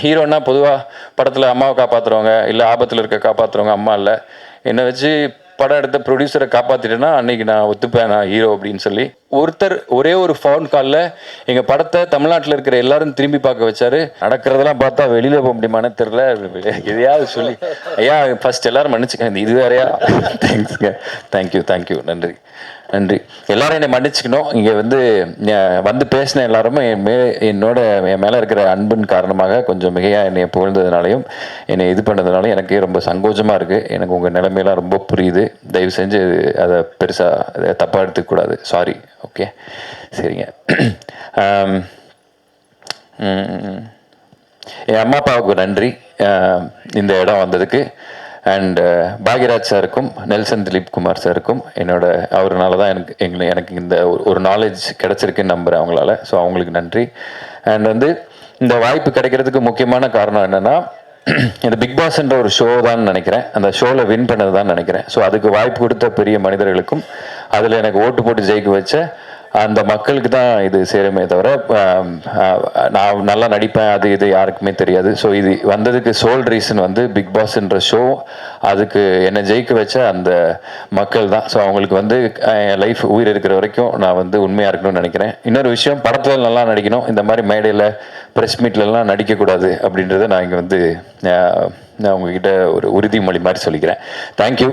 ஹீரோன்னா பொதுவாக படத்தில் அம்மாவை காப்பாற்றுறவங்க, இல்லை ஆபத்தில் இருக்க காப்பாற்றுறவங்க அம்மா இல்லை. என்னை வச்சு படம் எடுத்த ப்ரொடியூசரை காப்பாற்றிட்டேன்னா அன்றைக்கி நான் ஒத்துப்பேன், நான் ஹீரோ அப்படின்னு சொல்லி. ஒருத்தர் ஒரே ஒரு ஃபோன் காலில் எங்கள் படத்தை தமிழ்நாட்டில் இருக்கிற எல்லாரும் திரும்பி பார்க்க வச்சாரு. நடக்கிறதெல்லாம் பார்த்தா வெளியில் போக முடியுமான்னு தெரில. எதையாவது சொல்லி ஐயா ஃபர்ஸ்ட் எல்லோரும் மன்னிச்சுக்கேன், இது வேறையா. தேங்க்ஸுங்க, தேங்க்யூ, நன்றி. எல்லாரும் என்னை மன்னிச்சுக்கணும். இங்கே வந்து பேசின எல்லாருமே என் மேலே இருக்கிற அன்பின் காரணமாக கொஞ்சம் மிகையாக என்னை புகழ்ந்ததுனாலையும் என்னை இது பண்ணதுனாலையும் எனக்கு ரொம்ப சங்கோஜமாக இருக்குது. எனக்கு உங்கள் நிலைமையெல்லாம் ரொம்ப புரியுது. தயவு செஞ்சு அதை பெருசாக தப்பாக எடுத்துக்கூடாது. சாரி. ஓகே, சரிங்க. என் அம்மா அப்பாவுக்கு நன்றி இந்த இடம் வந்ததுக்கு. அண்ட் பாக்யராஜ் சாருக்கும் நெல்சன் திலீப் குமார் சாருக்கும் அவர்னால தான் எனக்கு இந்த ஒரு நாலேஜ் கிடச்சிருக்குன்னு நம்புகிறேன் அவங்களால. ஸோ அவங்களுக்கு நன்றி. அண்ட் இந்த வாய்ப்பு கிடைக்கிறதுக்கு முக்கியமான காரணம் என்னென்னா, இந்த பிக் பாஸ்ன்ற ஒரு ஷோ தான் நினைக்கிறேன். அந்த ஷோவில் வின் பண்ணது தான் நினைக்கிறேன். ஸோ அதுக்கு வாய்ப்பு கொடுத்த பெரிய மனிதர்களுக்கும் அதில் எனக்கு ஓட்டு போட்டு ஜெயிக்க வச்ச அந்த மக்களுக்கு தான் இது சேருமே தவிர, நான் நல்லா நடிப்பேன் அது இது யாருக்குமே தெரியாது. ஸோ இது வந்ததுக்கு சோல் ரீசன் பிக் பாஸ்ன்ற ஷோ, அதுக்கு என்னை ஜெயிக்க வச்ச அந்த மக்கள் தான். ஸோ அவங்களுக்கு என் லைஃப் உயிர் இருக்கிற வரைக்கும் நான் உண்மையாக இருக்கணும்னு நினைக்கிறேன். இன்னொரு விஷயம், படத்தில் நல்லா நடிக்கணும். இந்த மாதிரி மேடையில் ப்ரெஸ் மீட்லலாம் நடிக்கக்கூடாது அப்படின்றத நான் இங்கே நான் உங்ககிட்ட ஒரு உறுதிமொழி மாதிரி சொல்லிக்கிறேன். தேங்க்யூ.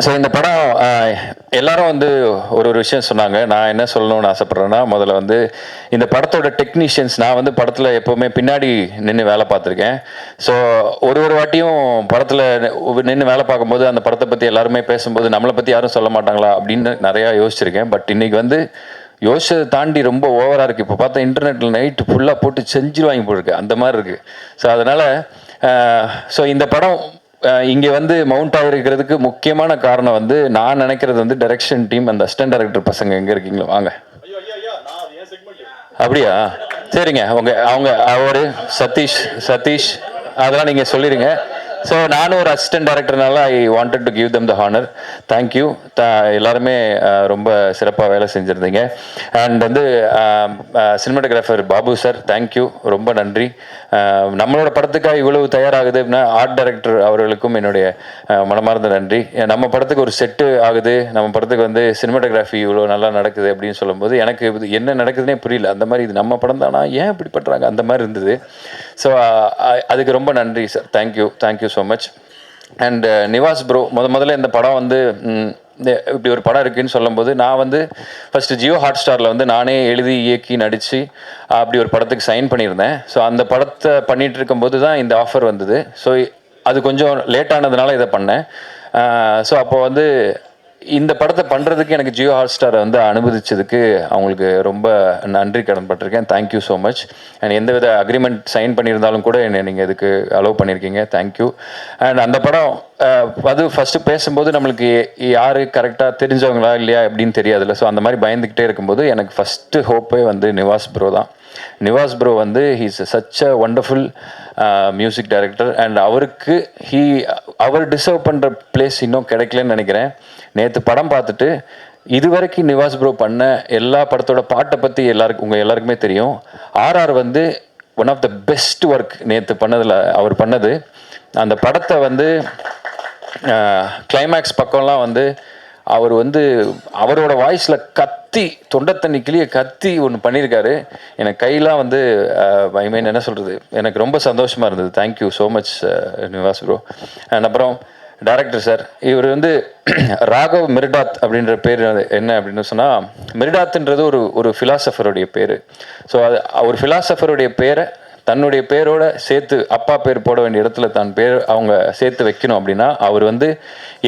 ஸோ இந்த படம் எல்லாரும் ஒரு விஷயம் சொன்னாங்க. நான் என்ன சொல்லணும்னு ஆசைப்பட்றேன்னா, முதல்ல இந்த படத்தோட டெக்னீஷியன்ஸ், நான் படத்தில் எப்போவுமே பின்னாடி நின்று வேலை பார்த்துருக்கேன். ஸோ ஒரு வாட்டியும் படத்தில் நின்று வேலை பார்க்கும்போது அந்த படத்தை பற்றி எல்லாருமே பேசும்போது நம்மளை பற்றி யாரும் சொல்ல மாட்டாங்களா அப்படின்னு நிறையா யோசிச்சிருக்கேன். பட் இன்றைக்கி யோசிச்சதை தாண்டி ரொம்ப ஓவராக இருக்குது. இப்போ பார்த்தா இன்டர்நெட்டில் நைட்டு ஃபுல்லாக போட்டு செஞ்சுருவாங்க போயிருக்கு, அந்த மாதிரி இருக்குது. ஸோ அதனால் இந்த படம் இங்கே மவுண்ட் ஆகிருக்கிறதுக்கு முக்கியமான காரணம் நான் நினைக்கிறது டைரக்ஷன் டீம், அந்த அசிஸ்டன்ட் டைரக்டர் பசங்க எங்கே இருக்கீங்களோ வாங்க. அப்படியா? சரிங்க. அவங்க அவர் சதீஷ் அதெல்லாம் நீங்கள் சொல்லிடுங்க. ஸோ நானும் ஒரு அசிஸ்டன்ட் டைரக்டர்னால I wanted to give them the honour. Thank you. எல்லாருமே ரொம்ப சிறப்பாக வேலை செஞ்சுருந்தீங்க. And cinematographer Babu sir, thank you, ரொம்ப நன்றி. நம்மளோட படத்துக்காக இவ்வளவு தயாராகுது அப்படின்னா ஆர்ட் டைரக்டர் அவர்களுக்கும் என்னுடைய மனமார்ந்த நன்றி. நம்ம படத்துக்கு ஒரு செட்டு ஆகுது, நம்ம படத்துக்கு சினிமாட்டோகிராஃபி இவ்வளோ நல்லா நடக்குது அப்படின்னு சொல்லும்போது எனக்கு என்ன நடக்குதுன்னே புரியல. அந்த மாதிரி இது நம்ம படம் தானா, ஏன் இப்படி பண்ணுறாங்க, அந்த மாதிரி இருந்தது. ஸோ அதுக்கு ரொம்ப நன்றி sir. Thank you so much. And Nivas bro, முதல்ல இந்த படம் இப்படி ஒரு படம் இருக்குதுன்னு சொல்லும்போது நான் ஃபஸ்ட்டு ஜியோ ஹாட் ஸ்டாரில் நானே எழுதி இயக்கி நடித்து அப்படி ஒரு படத்துக்கு சைன் பண்ணியிருந்தேன். ஸோ அந்த படத்தை பண்ணிகிட்டு இருக்கும்போது தான் இந்த ஆஃபர் வந்தது. ஸோ அது கொஞ்சம் லேட்டானதுனால இதை பண்ணேன். ஸோ அப்போது இந்த படத்தை பண்ணுறதுக்கு எனக்கு ஜியோ ஹாட் ஸ்டாரை அனுமதிச்சதுக்கு அவங்களுக்கு ரொம்ப நன்றி கடன்பட்டிருக்கேன். Thank you so much. அண்ட் எந்தவித அக்ரிமெண்ட் சைன் பண்ணியிருந்தாலும் கூட என்னை நீங்கள் இதுக்கு அலோவ் பண்ணியிருக்கீங்க. தேங்க்யூ. அண்ட் அந்த படம் ஃபஸ்ட்டு பேசும்போது நம்மளுக்கு யார் கரெக்டாக தெரிஞ்சவங்களா இல்லையா எப்படின்னு தெரியாதுல்ல. ஸோ அந்த மாதிரி பயந்துக்கிட்டே இருக்கும்போது எனக்கு ஃபஸ்ட்டு ஹோப்பே நிவாஸ் ப்ரோ தான். Nivas bro he's such a wonderful music director. And அவர் டிசர்வ் பண்ணுற பிளேஸ் இன்னும் கிடைக்கலன்னு நினைக்கிறேன். நேற்று படம் பார்த்துட்டு இதுவரைக்கும் நிவாஸ் ப்ரோ பண்ண எல்லா படத்தோட பாட்டை பற்றி உங்கள் எல்லாருக்குமே தெரியும். RR one of the best work நேற்று பண்ணதில் அவர் பண்ணது. அந்த படத்தை கிளைமேக்ஸ் பக்கம்லாம் அவர் அவரோட வாய்ஸில் கத்தி தொண்டை தண்ணி கிளிய கத்தி ஒன்று பண்ணியிருக்காரு. எனக்கு கையெல்லாம் ஐ மீன் என்ன சொல்கிறது, எனக்கு ரொம்ப சந்தோஷமாக இருந்தது. Thank you so much Nivas bro. And அப்புறம் டைரக்டர் சார், இவர் ராகவ் மிர்டாத் அப்படின்ற பேர் என்ன அப்படின்னு சொன்னால், மிர்டாத்ன்றது ஒரு ஃபிலாசபருடைய பேர். ஸோ ஒரு ஃபிலாசபருடைய பேரை தன்னுடைய பேரோட சேர்த்து அப்பா பேர் போட வேண்டிய இடத்துல தான் பேர் அவங்க சேர்த்து வைக்கணும் அப்படின்னா அவர்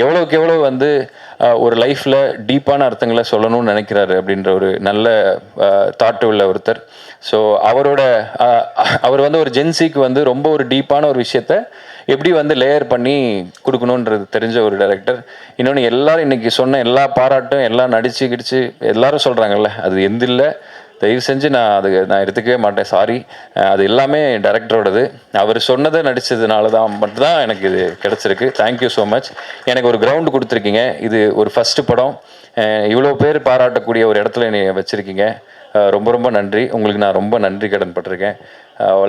எவ்வளோக்கு எவ்வளோ ஒரு லைஃப்பில் டீப்பான அர்த்தங்களை சொல்லணும்னு நினைக்கிறாரு அப்படின்ற ஒரு நல்ல தாட்டு உள்ள ஒருத்தர். ஸோ அவர் ஒரு ஜென்சிக்கு ரொம்ப ஒரு டீப்பான ஒரு விஷயத்த எப்படி லேயர் பண்ணி கொடுக்கணுன்றது தெரிஞ்ச ஒரு டைரக்டர். இன்னொன்று எல்லாரும் இன்றைக்கி சொன்ன எல்லா பாராட்டும் எல்லாம் நடிச்சு கிடிச்சு எல்லாரும் சொல்கிறாங்கல்ல, அது எந்தில்லை. தயவு செஞ்சு நான் எடுத்துக்கவே மாட்டேன், சாரி. அது எல்லாமே டைரக்டரோடது. அவர் சொன்னதை நடித்ததுனால தான் மட்டும்தான் எனக்கு இது கிடச்சிருக்கு. Thank you so much. எனக்கு ஒரு கிரவுண்டு கொடுத்துருக்கீங்க. இது ஒரு ஃபஸ்ட்டு படம், இவ்வளோ பேர் பாராட்டக்கூடிய ஒரு இடத்துல என்னை வச்சுருக்கீங்க. ரொம்ப ரொம்ப நன்றி. உங்களுக்கு நான் ரொம்ப நன்றி கடன் பட்டிருக்கேன்.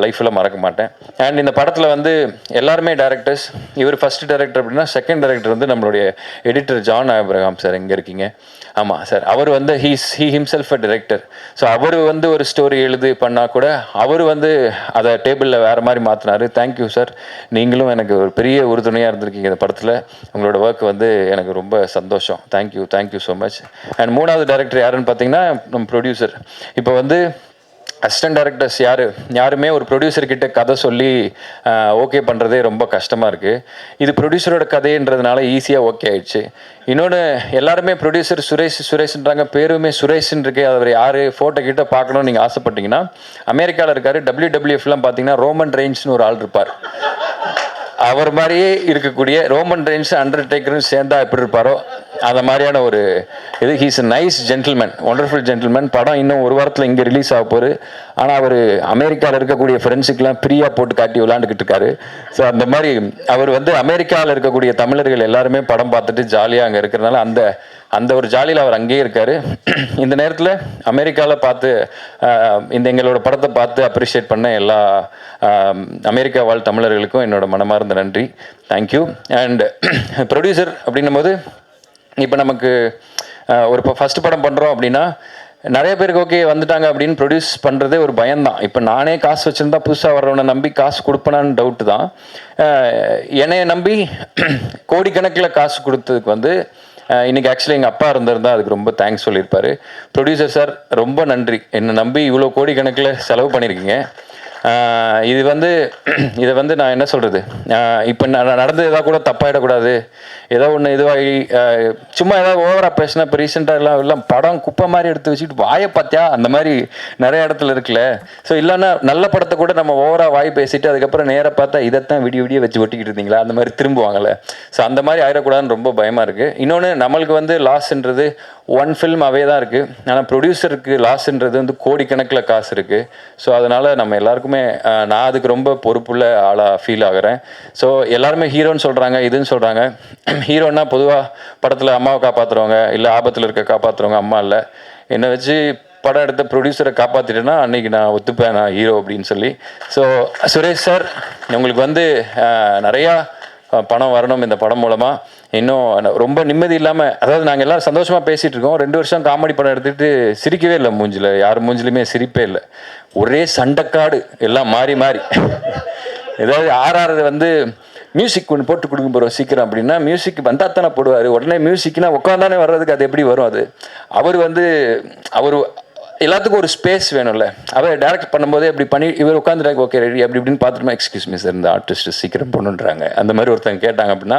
லைஃப்பில் மறக்க மாட்டேன். அண்ட் இந்த படத்தில் வந்து எல்லாருமே டேரக்டர்ஸ். இவர் ஃபஸ்ட் டைரக்டர் அப்படின்னா செகண்ட் டைரக்டர் வந்து நம்மளுடைய எடிட்டர் ஜான் ஆப்ரஹாம் சார். எங்கே இருக்கீங்க? ஆமாம் சார். அவர் வந்து he himself a director. So அவர் வந்து ஒரு ஸ்டோரி எழுது பண்ணால் கூட அவர் வந்து அதை டேபிளில் வேறு மாதிரி மாற்றினார். Thank you sir. நீங்களும் எனக்கு ஒரு பெரிய உறுதுணையாக இருந்திருக்கீங்க இந்த படத்தில். உங்களோட ஒர்க் வந்து எனக்கு ரொம்ப சந்தோஷம். Thank you so much. அண்ட் மூணாவது டைரக்டர் யாருன்னு பார்த்தீங்கன்னா நம்ம ப்ரொடியூசர். இப்போ வந்து அசிஸ்டன்ட் டைரக்டர்ஸ் யாருமே ஒரு ப்ரொடியூசர்கிட்ட கதை சொல்லி ஓகே பண்ணுறதே ரொம்ப கஷ்டமாக இருக்குது. இது ப்ரொடியூசரோட கதைன்றதுனால ஈஸியாக ஓகே ஆயிடுச்சு. இன்னொன்று, எல்லாருமே ப்ரொடியூசர் சுரேஷ்ன்றாங்க, பேருமே சுரேஷ்ன்னு இருக்கு. அவர் யார், ஃபோட்டோ கிட்ட பார்க்கணும்னு நீங்கள் ஆசைப்பட்டீங்கன்னா அமெரிக்காவில் இருக்கார். WWFலாம் பார்த்தீங்கன்னா ரோமன் ரெயின்ஸ்னு ஒரு ஆள் இருப்பார். அவர் மாதிரியே இருக்கக்கூடிய ரோமன் ரெயின்ஸ் அண்டர்டேக்கர்னு சேர்ந்தா எப்படி இருப்பாரோ அந்த மாதிரியான ஒரு இது. He's a nice gentleman, wonderful gentleman. படம் இன்னும் ஒரு வாரத்தில் இங்கே ரிலீஸ் ஆக போகுது. ஆனால் அவர் அமெரிக்காவில் இருக்கக்கூடிய ஃப்ரெண்ட்ஸுக்கெலாம் ஃப்ரீயாக போட்டு காட்டி விளாண்டுக்கிட்டு இருக்காரு. ஸோ அந்த மாதிரி அவர் வந்து அமெரிக்காவில் இருக்கக்கூடிய தமிழர்கள் எல்லாருமே படம் பார்த்துட்டு ஜாலியாக அங்கே இருக்கிறதுனால அந்த ஒரு ஜாலியில் அவர் அங்கேயே இருக்கார். இந்த நேரத்தில் அமெரிக்காவில் பார்த்து எங்களோட படத்தை பார்த்து அப்ரிஷியேட் பண்ண எல்லா அமெரிக்கா வாழ் தமிழர்களுக்கும் என்னோட மனமார்ந்த நன்றி. தேங்க்யூ. அண்ட் ப்ரொடியூசர் அப்படின்னும் போது இப்போ நமக்கு ஒரு ஃபஸ்ட்டு படம் பண்ணுறோம் அப்படின்னா நிறைய பேருக்கு ஓகே வந்துட்டாங்க அப்படின்னு ப்ரொடியூஸ் பண்ணுறதே ஒரு பயம்தான். இப்போ நானே காசு வச்சுருந்தா புதுசாக வர்றவனை நம்பி காசு கொடுப்பனான்னு டவுட்டு தான். என்னைய நம்பி கோடிக்கணக்கில் காசு கொடுத்ததுக்கு வந்து இன்றைக்கி ஆக்சுவலி எங்கள் அப்பா இருந்திருந்தால் அதுக்கு ரொம்ப தேங்க்ஸ் சொல்லியிருப்பார். ப்ரொடியூசர் சார் ரொம்ப நன்றி, என்னை நம்பி இவ்வளோ கோடிக்கணக்கில் செலவு பண்ணியிருக்கீங்க. இதை வந்து நான் என்ன சொல்கிறது, இப்போ நடந்தது எதாவது கூட தப்பாயிடக்கூடாது, ஏதோ ஒன்று இதுவாகி சும்மா ஏதாவது ஓவராக பேசினா. இப்போ ரீசெண்டாக எல்லாம் படம் குப்பை மாதிரி எடுத்து வச்சுட்டு வாயை பார்த்தியா அந்த மாதிரி நிறைய இடத்துல இருக்குல்ல. ஸோ இல்லைன்னா நல்ல படத்தை கூட நம்ம ஓவராக வாய் பேசிட்டு அதுக்கப்புறம் நேராக பார்த்தா இதைத்தான் விடிய வச்சு ஒட்டிக்கிட்டு இருந்தீங்களா அந்த மாதிரி திரும்புவாங்கள்ல. ஸோ அந்த மாதிரி ஆயிடக்கூடாதுன்னு ரொம்ப பயமாக இருக்குது. இன்னொன்று, நம்மளுக்கு வந்து லாஸ்ன்றது ஒன் ஃபில்ம் அவே தான் இருக்குது. ஆனால் ப்ரொடியூசருக்கு லாஸ்ன்றது வந்து கோடிக்கணக்கில் காசு இருக்குது. ஸோ அதனால் நம்ம எல்லாருக்குமே நான் அதுக்கு ரொம்ப பொறுப்புள்ள ஆளாக ஃபீல் ஆகிறேன். ஸோ எல்லாருமே ஹீரோன்னு சொல்கிறாங்க, இதுன்னு சொல்கிறாங்க. ஹீரோன்னா பொதுவாக படத்தில் அம்மாவை காப்பாற்றுறவங்க, இல்லை ஆபத்தில் இருக்க காப்பாற்றுறவங்க அம்மா இல்லை. என்னை வச்சு படம் எடுத்த ப்ரொடியூசரை காப்பாற்றிட்டேன்னா அன்றைக்கி நான் ஒத்துப்பேன் நான் ஹீரோ அப்படின்னு சொல்லி. ஸோ சுரேஷ் சார், உங்களுக்கு வந்து நிறையா பணம் வரணும் இந்த படம் மூலமாக. இன்னும் ரொம்ப நிம்மதி இல்லாமல், அதாவது நாங்கள் எல்லோரும் சந்தோஷமாக பேசிகிட்டு இருக்கோம். 2 வருஷம் காமெடி படம் எடுத்துகிட்டு சிரிக்கவே இல்லை. மூஞ்சில் யார் மூஞ்சிலுமே சிரிப்பே இல்லை. ஒரே சண்டைக்காடு, எல்லாம் மாறி ஏதாவது ஆர்ஆர் வந்து மியூசிக் ஒன்று போட்டு கொடுக்க போகிறோம் சீக்கிரம் அப்படின்னா மியூசிக் வந்தால் தானே போடுவார். உடனே மியூசிக்னா உட்காந்தானே வர்றதுக்கு அது எப்படி வரும்? அவர் எல்லாத்துக்கும் ஒரு ஸ்பேஸ் வேணும்ல. அவர் டேரக்ட் பண்ணும்போதே இப்படி பண்ணி இவர் உட்காந்துட்டாங்க, ஓகே ரெடி அப்படி இப்படின்னு பார்த்துட்டுமா, எக்ஸ்கியூஸ் மீ சார் இந்த ஆர்டிஸ்ட் சீக்கிரம் பண்ணுன்றாங்க அந்த மாதிரி ஒருத்தங்க கேட்டாங்க அப்படின்னா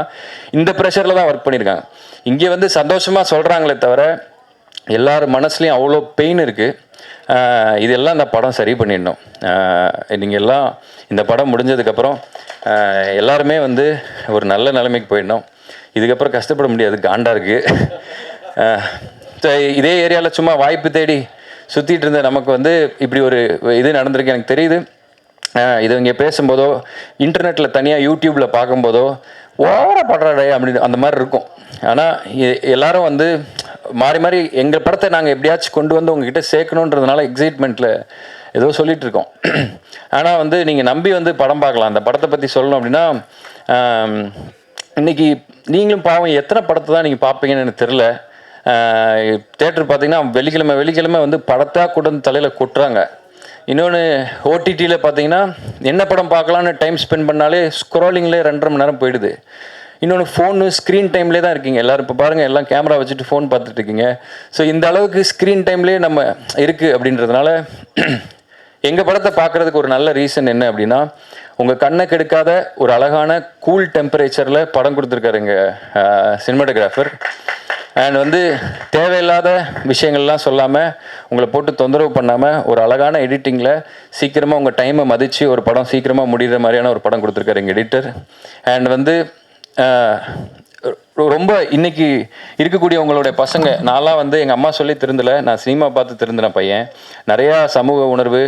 இந்த ப்ரெஷரில் தான் ஒர்க் பண்ணியிருக்காங்க. இங்கே வந்து சந்தோஷமாக சொல்கிறாங்களே தவிர எல்லார் மனசுலையும் அவ்வளோ பெயின் இருக்குது. இதெல்லாம் இந்த படம் சரி பண்ணிடணும். நீங்கள் எல்லாம் இந்த படம் முடிஞ்சதுக்கப்புறம் எல்லாருமே வந்து ஒரு நல்ல நிலைமைக்கு போயிடணும். இதுக்கப்புறம் கஷ்டப்பட முடியாது, காண்டாக இருக்குது. இதே ஏரியாவில் சும்மா வாய்ப்பு தேடி சுற்றிட்டு இருந்த நமக்கு வந்து இப்படி ஒரு இது நடந்திருக்கு. எனக்கு தெரியுது, இது இங்கே பேசும்போதோ இன்டர்நெட்டில் தனியாக யூடியூப்பில் பார்க்கும்போதோ ஓவராக படுறாடே அப்படின்னு அந்த மாதிரி இருக்கும். ஆனால் எல்லாரும் வந்து மாறி எங்கள் படத்தை நாங்கள் எப்படியாச்சும் கொண்டு வந்து உங்ககிட்ட சேர்க்கணுன்றதுனால எக்ஸைட்மெண்ட்டில் ஏதோ சொல்லிகிட்டு இருக்கோம். ஆனால் வந்து நீங்கள் நம்பி வந்து படம் பார்க்கலாம். அந்த படத்தை பற்றி சொல்லணும் அப்படின்னா இன்றைக்கி நீங்களும் பாவம் எத்தனை படத்தை தான் நீங்கள் பார்ப்பீங்கன்னு எனக்கு தெரில. தேட்டர் பார்த்தீங்கன்னா வெள்ளிக்கிழமை வந்து படத்தாக கூட வந்து தலையில் கொட்டுறாங்க. இன்னொன்று, ஓடிடியில் பார்த்தீங்கன்னா என்ன படம் பார்க்கலான்னு டைம் ஸ்பெண்ட் பண்ணாலே ஸ்க்ரோலிங்லேயே 2.5 மணி நேரம் போயிடுது. இன்னொன்று, ஃபோனு ஸ்க்ரீன் டைம்லேயே தான் இருக்கீங்க எல்லோரும். இப்போ பாருங்கள், எல்லாம் கேமரா வச்சுட்டு ஃபோன் பார்த்துட்டு இருக்கீங்க. ஸோ இந்த அளவுக்கு ஸ்க்ரீன் டைம்லேயே நம்ம இருக்குது அப்படின்றதுனால எங்கள் படத்தை பார்க்குறதுக்கு ஒரு நல்ல ரீசன் என்ன அப்படின்னா, உங்கள் கண்ணை கெடுக்காத ஒரு அழகான கூல் டெம்பரேச்சரில் படம் கொடுத்துருக்காரு எங்கள் சினிமாட்டோகிராஃபர். அண்ட் வந்து தேவையில்லாத விஷயங்கள்லாம் சொல்லாமல், உங்களை போட்டு தொந்தரவு பண்ணாமல், ஒரு அழகான எடிட்டிங்கில் சீக்கிரமாக உங்கள் டைமை மதித்து ஒரு படம் சீக்கிரமாக முடிகிற மாதிரியான ஒரு படம் கொடுத்துருக்காரு எங்கள் எடிட்டர். அண்ட் வந்து ரொம்ப இன்றைக்கி இருக்கக்கூடிய உங்களுடைய பசங்க, நான்லாம் வந்து எங்கள் அம்மா சொல்லி திருந்தலை, நான் சினிமா பார்த்து திருந்தின பையன். நிறையா சமூக உணர்வு,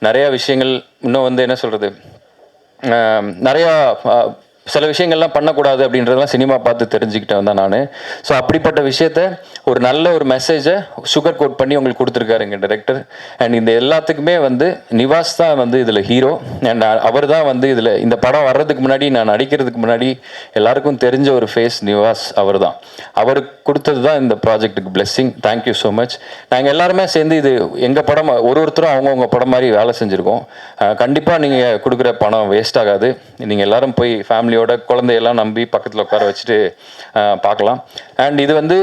நிறையா விஷயங்கள், இன்னும் வந்து என்ன சொல்கிறது, நிறையா சில விஷயங்கள்லாம் பண்ணக்கூடாது அப்படின்றதெல்லாம் சினிமா பார்த்து தெரிஞ்சுக்கிட்டேன் தான் நான். ஸோ அப்படிப்பட்ட விஷயத்த ஒரு நல்ல ஒரு மெசேஜை சுகர் கோட் பண்ணி உங்களுக்கு கொடுத்துருக்காரு எங்கள் டைரக்டர். அண்ட் இந்த எல்லாத்துக்குமே வந்து நிவாஸ் தான் வந்து இதில் ஹீரோ. அண்ட் அவர் தான் வந்து இதில் இந்த படம் வர்றதுக்கு முன்னாடி, நான் நடிக்கிறதுக்கு முன்னாடி எல்லாருக்கும் தெரிஞ்ச ஒரு ஃபேஸ் நிவாஸ். அவர் தான், அவருக்கு கொடுத்தது தான் இந்த ப்ராஜெக்ட்டுக்கு பிளெஸ்ஸிங். Thank you so much. நாங்கள் எல்லாருமே சேர்ந்து இது எங்கள் படம், ஒருத்தரும் அவங்கவுங்க படம் மாதிரி வேலை செஞ்சுருக்கோம். கண்டிப்பாக நீங்கள் கொடுக்குற பணம் வேஸ்ட் ஆகாது. நீங்கள் எல்லாரும் போய் ஃபேமிலியோட குழந்தையெல்லாம் நம்பி பக்கத்தில் உட்கார வச்சுட்டு பார்க்கலாம். அண்ட் இது வந்து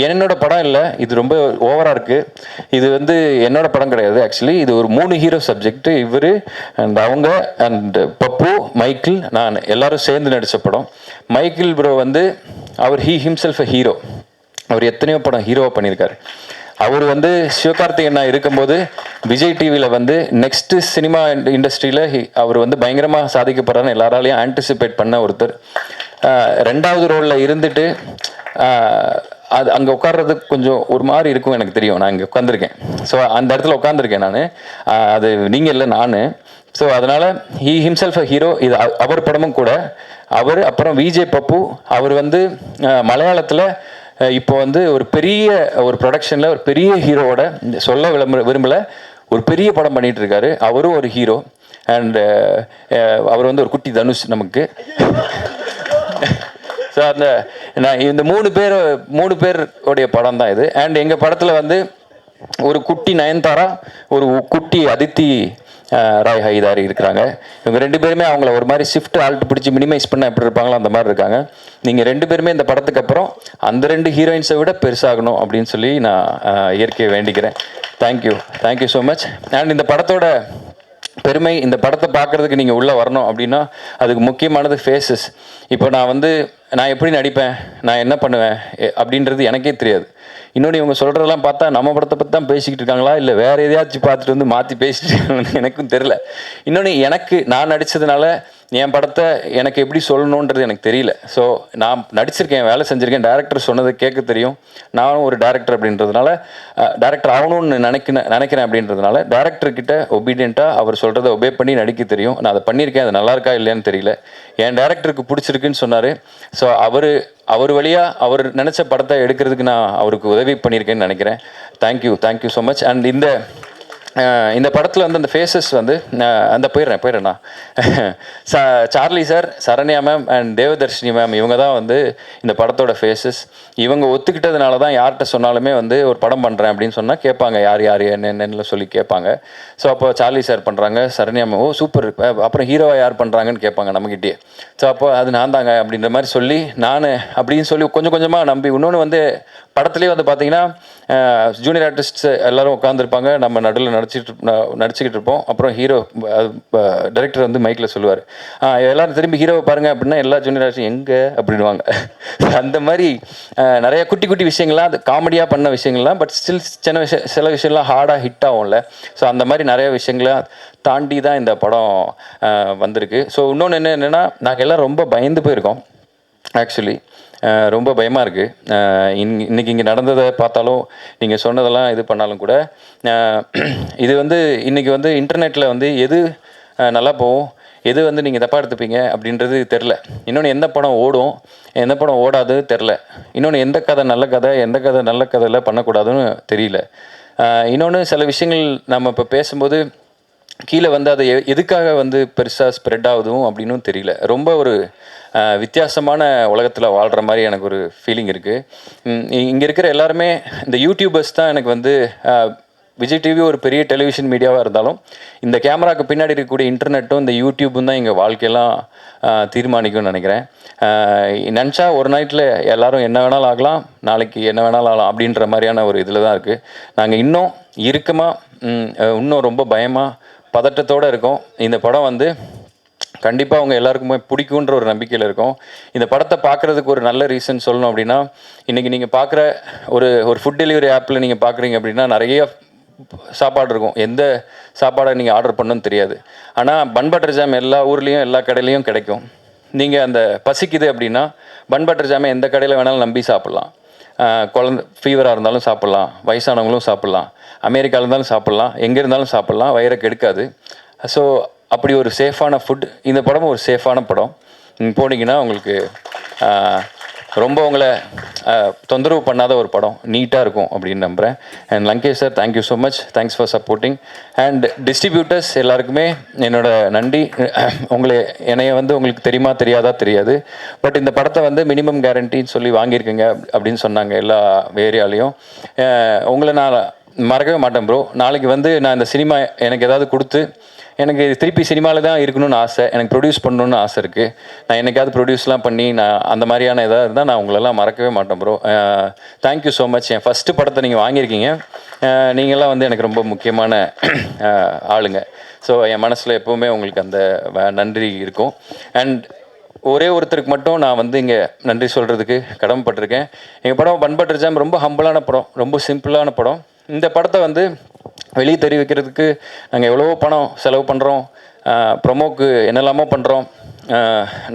என்னோட படம் இல்லை, இது ரொம்ப ஓவராக இருக்குது. இது வந்து என்னோட படம் கிடையாது ஆக்சுவலி. இது ஒரு 3 ஹீரோ சப்ஜெக்ட். இவர் அண்ட் அவங்க அண்ட் பப்பு, மைக்கிள், நான் எல்லாரும் சேர்ந்து நடித்த படம். மைக்கிள் ப்ரோ வந்து அவர் ஹிம்செல்ஃப் அ ஹீரோ. அவர் எத்தனையோ படம் ஹீரோவாக பண்ணியிருக்காரு. அவர் வந்து சிவகார்த்திகேயனா இருக்கும்போது விஜய் டிவியில் வந்து நெக்ஸ்ட் சினிமா இண்டஸ்ட்ரியில் அவர் வந்து பயங்கரமாக சாதிக்கப்படுறான்னு எல்லாராலையும் ஆன்டிசிபேட் பண்ண ஒருத்தர். 2வது ரோலில் இருந்துட்டு அது அங்கே உட்கார்றதுக்கு கொஞ்சம் ஒரு மாதிரி இருக்கும், எனக்கு தெரியும். நான் இங்கே உட்காந்துருக்கேன். ஸோ அந்த இடத்துல உட்காந்துருக்கேன் நான். அது நீங்கள் இல்லை, நான். ஸோ அதனால் ஹிம்செல்ஃப் அ ஹீரோ. இது அவர் படமும் கூட. அவர் அப்புறம் விஜே பப்பு, அவர் வந்து மலையாளத்தில் இப்போ வந்து ஒரு பெரிய ஒரு ப்ரொடக்ஷனில் ஒரு பெரிய ஹீரோவோட, சொல்ல விரும்பலை, ஒரு பெரிய படம் பண்ணிகிட்டு இருக்காரு. அவரும் ஒரு ஹீரோ. அண்டு அவர் வந்து ஒரு குட்டி தனுஷ் நமக்கு. ஸோ அந்த நான் இந்த 3 பேருடைய படம் தான் இது. அண்ட் எங்கள் படத்தில் வந்து ஒரு குட்டி நயன்தாரா, ஒரு குட்டி அதித்தி ராய் ஹைதாரி இருக்கிறாங்க. இவங்க 2 பேருமே அவங்கள ஒரு மாதிரி ஷிஃப்ட் ஆல்ட் பிடிச்சி மினிமைஸ் பண்ண எப்படி இருப்பாங்களோ அந்த மாதிரி இருக்காங்க. நீங்கள் 2 பேருமே இந்த படத்துக்கு அப்புறம் அந்த 2 ஹீரோயின்ஸை விட பெருசாகணும் அப்படின்னு சொல்லி நான் இயற்கையை வேண்டிக்கிறேன். Thank you so much. அண்ட் இந்த படத்தோட பெருமை, இந்த படத்தை பார்க்குறதுக்கு நீங்கள் உள்ளே வரணும் அப்படின்னா அதுக்கு முக்கியமானது ஃபேஸஸ். இப்போ நான் எப்படி நடிப்பேன், நான் என்ன பண்ணுவேன் அப்படின்றது எனக்கே தெரியாது. இன்னொன்று இவங்க சொல்கிறதெல்லாம் பார்த்தா நம்ம படத்தை பற்றி தான் பேசிக்கிட்டு இருக்காங்களா, இல்லை வேறு எதையாச்சும் பார்த்துட்டு வந்து மாற்றி பேசிட்டு எனக்கும் தெரில. இன்னொன்று நான் நடித்ததுனால என் படத்தை எனக்கு எப்படி சொல்லணுன்றது எனக்கு தெரியல. ஸோ நான் நடிச்சிருக்கேன், வேலை செஞ்சுருக்கேன், டேரக்டர் சொன்னதை கேட்க தெரியும். நானும் ஒரு டேரக்டர் அப்படின்றதுனால, டேரக்டர் ஆகணும்னு நினைக்கிறேன் அப்படின்றதுனால டேரக்டர்கிட்ட ஒபீடியண்ட்டாக அவர் சொல்கிறத ஒபே பண்ணி நடிக்க தெரியும். நான் அதை பண்ணியிருக்கேன். அது நல்லா இருக்கா இல்லையான்னு தெரியல. என் டேரக்டருக்கு பிடிச்சிருக்குன்னு சொன்னார். ஸோ அவர் வழியாக அவர் நினச்ச படத்தை எடுக்கிறதுக்கு நான் அவருக்கு உதவி பண்ணியிருக்கேன்னு நினைக்கிறேன். Thank you so much. அண்ட் இந்த படத்தில் வந்து அந்த ஃபேஸஸ் வந்து அந்த போயிடுறேண்ணா. Charlie sir, Saranya ma'am and Devadarshini ma'am, இவங்க தான் வந்து இந்த படத்தோட ஃபேஸஸ். இவங்க ஒத்துக்கிட்டதுனால தான் யார்கிட்ட சொன்னாலுமே வந்து ஒரு படம் பண்ணுறேன் அப்படின்னு சொன்னால் கேட்பாங்க, யார் என்னென்ன சொல்லி கேட்பாங்க. ஸோ அப்போ சார்லி சார் பண்ணுறாங்க, சரண்யா மேம் ஓ சூப்பர், அப்புறம் ஹீரோவாக யார் பண்ணுறாங்கன்னு கேட்பாங்க நம்மகிட்டே. ஸோ அப்போ அது நான் தாங்க அப்படின்ற மாதிரி சொல்லி நான் அப்படின்னு சொல்லி கொஞ்சம் கொஞ்சமாக நம்பி. இன்னொன்று வந்து படத்துலேயே வந்து பார்த்தீங்கன்னா ஜூனியர் ஆர்டிஸ்ட்ஸ் எல்லோரும் உட்காந்துருப்பாங்க, நம்ம நடுவில் நடிச்சுக்கிட்டு இருப்போம். அப்புறம் ஹீரோ டைரக்டர் வந்து மைக்கில் சொல்லுவார், எல்லோரும் திரும்பி ஹீரோவை பாருங்கள் அப்படின்னா எல்லா ஜூனியர் ஆர்டிஸ்டும் எங்கே அப்படின்வாங்க. அந்த மாதிரி நிறைய குட்டி குட்டி விஷயங்கள்லாம், அது காமெடியாக பண்ண விஷயங்கள்லாம், பட் ஸ்டில் சில விஷயம்லாம் ஹார்டாக ஹிட் ஆகும்ல. ஸோ அந்த மாதிரி நிறைய விஷயங்களை தாண்டி தான் இந்த படம் வந்திருக்கு. ஸோ இன்னொன்று என்னென்னா, நாங்கள் எல்லாம் ரொம்ப பயந்து போயிருக்கோம் ஆக்சுவலி. ரொம்ப பயமாக இருக்குது. இன்றைக்கி இங்கே நடந்ததை பார்த்தாலும், நீங்கள் சொன்னதெல்லாம் இது பண்ணாலும் கூட, இது வந்து இன்றைக்கி வந்து இன்டர்நெட்டில் வந்து எது நல்லா போகும், எது வந்து நீங்கள் தப்பாக எடுத்துப்பீங்க அப்படின்றது தெரில. இன்னொன்று எந்த படம் ஓடும், எந்த படம் ஓடாது தெரில. இன்னொன்று எந்த கதை நல்ல கதை, எந்த கதை நல்ல கதையில் பண்ணக்கூடாதுன்னு தெரியல. இன்னொன்று சில விஷயங்கள் நம்ம இப்போ பேசும்போது கீழே வந்து அது எதுக்காக வந்து பெருசாக ஸ்ப்ரெட் ஆகுதும் அப்படின்னும் தெரியல. ரொம்ப ஒரு வித்தியாசமான உலகத்தில் வாழ்கிற மாதிரி எனக்கு ஒரு ஃபீலிங் இருக்குது. இங்கே இருக்கிற எல்லாருமே இந்த யூடியூபர்ஸ் தான் எனக்கு வந்து விஜய் டிவி ஒரு பெரிய டெலிவிஷன் மீடியாவாக இருந்தாலும் இந்த கேமராவுக்கு பின்னாடி இருக்கக்கூடிய இன்டர்நெட்டும் இந்த யூடியூப்பும் தான் எங்கள் வாழ்க்கையெல்லாம் தீர்மானிக்கும்னு நினைக்கிறேன். நினச்சா ஒரு நைட்டில் எல்லோரும் என்ன வேணாலும் ஆகலாம், நாளைக்கு என்ன வேணாலும் ஆகலாம் அப்படின்ற மாதிரியான ஒரு இதில் தான் இருக்குது. நாங்கள் இன்னும் இறுக்கமாக, இன்னும் ரொம்ப பயமாக, பதட்டத்தோடு இருக்கோம். இந்த படம் வந்து கண்டிப்பாக அவங்க எல்லாருக்குமே பிடிக்குன்ற ஒரு நம்பிக்கையில் இருக்கும். இந்த படத்தை பார்க்குறதுக்கு ஒரு நல்ல ரீசன் சொல்லணும் அப்படின்னா, இன்றைக்கி நீங்கள் பார்க்குற ஒரு ஃபுட் டெலிவரி ஆப்பில் நீங்கள் பார்க்குறீங்க அப்படின்னா நிறைய சாப்பாடு இருக்கும். எந்த சாப்பாடை நீங்கள் ஆர்டர் பண்ணணும்னு தெரியாது. ஆனால் பன் பட்டர் ஜாம் எல்லா ஊர்லேயும் எல்லா கடையிலையும் கிடைக்கும். நீங்கள் அந்த பசிக்குது அப்படின்னா பன் பட்டர் ஜாமை எந்த கடையில் வேணாலும் நம்பி சாப்பிட்லாம். குழந்த ஃபீவராக இருந்தாலும் சாப்பிட்லாம், வயசானவங்களும் சாப்பிட்லாம், அமெரிக்காவில் இருந்தாலும் சாப்பிட்லாம், எங்கே இருந்தாலும் சாப்பிட்லாம், வயிறை கெடுக்காது. ஸோ அப்படி ஒரு சேஃபான ஃபுட். இந்த படமும் ஒரு சேஃபான படம். நீங்கள் போனீங்கன்னா உங்களுக்கு ரொம்ப உங்களை தொந்தரவு பண்ணாத ஒரு படம், நீட்டாக இருக்கும் அப்படின்னு நம்புகிறேன். And Lankesh sir, thank you so much, thanks for supporting. And distributors எல்லாருக்குமே என்னோட நன்றி. என்னைய வந்து உங்களுக்கு தெரியுமா தெரியாதா தெரியாது, பட் இந்த படத்தை வந்து மினிமம் கேரண்டின்னு சொல்லி வாங்கியிருக்கீங்க அப்படின்னு சொன்னாங்க எல்லா ஏரியாலையும். உங்களை நான் மறக்கவே மாட்டேன் ப்ரோ. நாளைக்கு வந்து நான் இந்த சினிமா எனக்கு ஏதாவது கொடுத்து எனக்கு திருப்பி சினிமாவில் தான் இருக்கணும்னு ஆசை, எனக்கு ப்ரொடியூஸ் பண்ணணுன்னு ஆசை இருக்குது. நான் என்னைக்காவது ப்ரொடியூஸ்லாம் பண்ணி நான் அந்த மாதிரியான எதாவது இருந்தால் நான் உங்களெல்லாம் மறக்கவே மாட்டேன் ப்ரோ. Thank you so much. என் ஃபஸ்ட்டு படத்தை நீங்கள் வாங்கியிருக்கீங்க. நீங்கள்லாம் வந்து எனக்கு ரொம்ப முக்கியமான ஆளுங்க. ஸோ என் மனசில் எப்போவுமே உங்களுக்கு அந்த நன்றி இருக்கும். அண்ட் ஒரே ஒருத்தருக்கு மட்டும் நான் வந்து இங்கே நன்றி சொல்கிறதுக்கு கடமைப்பட்டிருக்கேன். எங்கள் படம் பண்பற்ற ஜாம் ரொம்ப ஹம்பிளான படம், ரொம்ப சிம்பிளான படம். இந்த படத்தை வந்து வெளியே தெரிவிக்கிறதுக்கு நாங்கள் எவ்வளவோ பணம் செலவு பண்ணுறோம், ப்ரொமோக்கு என்னெல்லாமோ பண்ணுறோம்,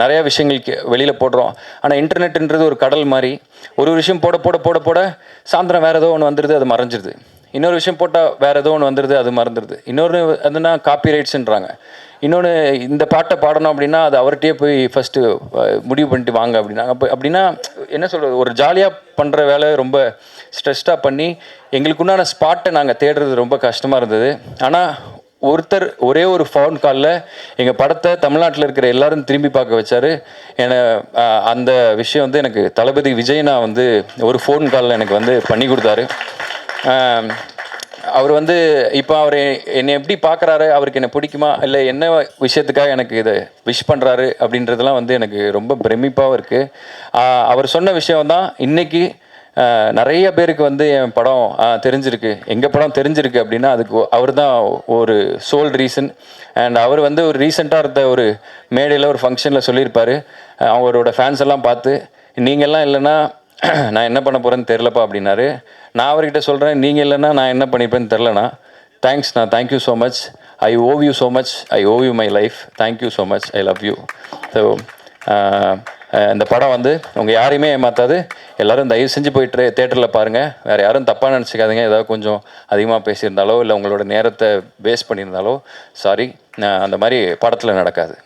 நிறையா விஷயங்களுக்கு வெளியில் போடுறோம். ஆனால் இன்டர்நெட்டுன்றது ஒரு கடல் மாதிரி. ஒரு விஷயம் போட போட போட போட சாயந்தரம் வேறு ஏதோ ஒன்று வந்துடுது, அது மறைஞ்சிடுது. இன்னொரு விஷயம் போட்டால் வேறு ஏதோ ஒன்று வந்துடுது, அது மறந்துடுது. இன்னொரு அதுனா காப்பி ரைட்ஸுன்றாங்க. இன்னொன்று இந்த பாட்டை பாடணும் அப்படின்னா அது அவர்கிட்டயே போய் ஃபஸ்ட்டு முடிவு பண்ணிட்டு வாங்க அப்படின்னாங்க. அப்படின்னா என்ன சொல்கிறது, ஒரு ஜாலியாக பண்ணுற வேலை ரொம்ப ஸ்ட்ரெஸ்டாக பண்ணி எங்களுக்குண்டான ஸ்பாட்டை நாங்கள் தேடுறது ரொம்ப கஷ்டமாக இருந்தது. ஆனால் ஒருத்தர் ஒரே ஒரு ஃபோன் காலில் எங்கள் படத்தை தமிழ்நாட்டில் இருக்கிற எல்லாரும் திரும்பி பார்க்க வச்சார். அந்த விஷயம் வந்து எனக்கு தளபதி விஜய்னா வந்து ஒரு ஃபோன் காலில் எனக்கு வந்து பண்ணி கொடுத்தாரு. அவர் வந்து இப்போ அவர் என்னை எப்படி பார்க்குறாரு, அவருக்கு என்னை பிடிக்குமா இல்லை என்ன விஷயத்துக்காக எனக்கு இதை விஷ் பண்ணுறாரு அப்படின்றதெல்லாம் வந்து எனக்கு ரொம்ப பிரமிப்பாகவும் இருக்குது. அவர் சொன்ன விஷயம் தான் இன்றைக்கி நிறைய பேருக்கு வந்து என் படம் தெரிஞ்சிருக்கு, எங்கள் படம் தெரிஞ்சிருக்கு அப்படின்னா அதுக்கு அவர் தான் ஒரு சோல் ரீசன். அண்ட் அவர் வந்து ஒரு ரீசெண்டாக இருந்த ஒரு மேடையில் ஒரு ஃபங்க்ஷனில் சொல்லியிருப்பார், அவரோட ஃபேன்ஸ் எல்லாம் பார்த்து நீங்கள்லாம் இல்லைன்னா நான் என்ன பண்ண போகிறேன்னு தெரிலப்பா அப்படின்னாரு. நான் அவர்கிட்ட சொல்கிறேன், நீங்கள் இல்லைன்னா நான் என்ன பண்ணிப்பேன்னு தெரிலண்ணா. தேங்க்ஸ், நான் thank you so much, I owe you so much, I owe you my life, thank you so much, I love you. So இந்த படம் வந்து உங்கள் யாரையுமே ஏமாற்றாது. எல்லோரும் தயவு செஞ்சு போயிட்டு தேட்டரில் பாருங்கள். வேறு யாரும் தப்பாக நினச்சிக்காதீங்க. ஏதாவது கொஞ்சம் அதிகமாக பேசியிருந்தாலோ இல்லை உங்களோட நேரத்தை வேஸ்ட் பண்ணியிருந்தாலோ சாரி, அந்த மாதிரி படத்தில் நடக்காது.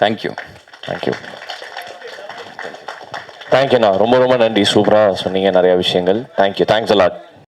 தேங்க்யூ. தேங்க்யூ. தேங்க்யூண்ணா, ரொம்ப ரொம்ப நன்றி. சூப்பராக சொன்னீங்க நிறையா விஷயங்கள். Thank you, thanks a lot.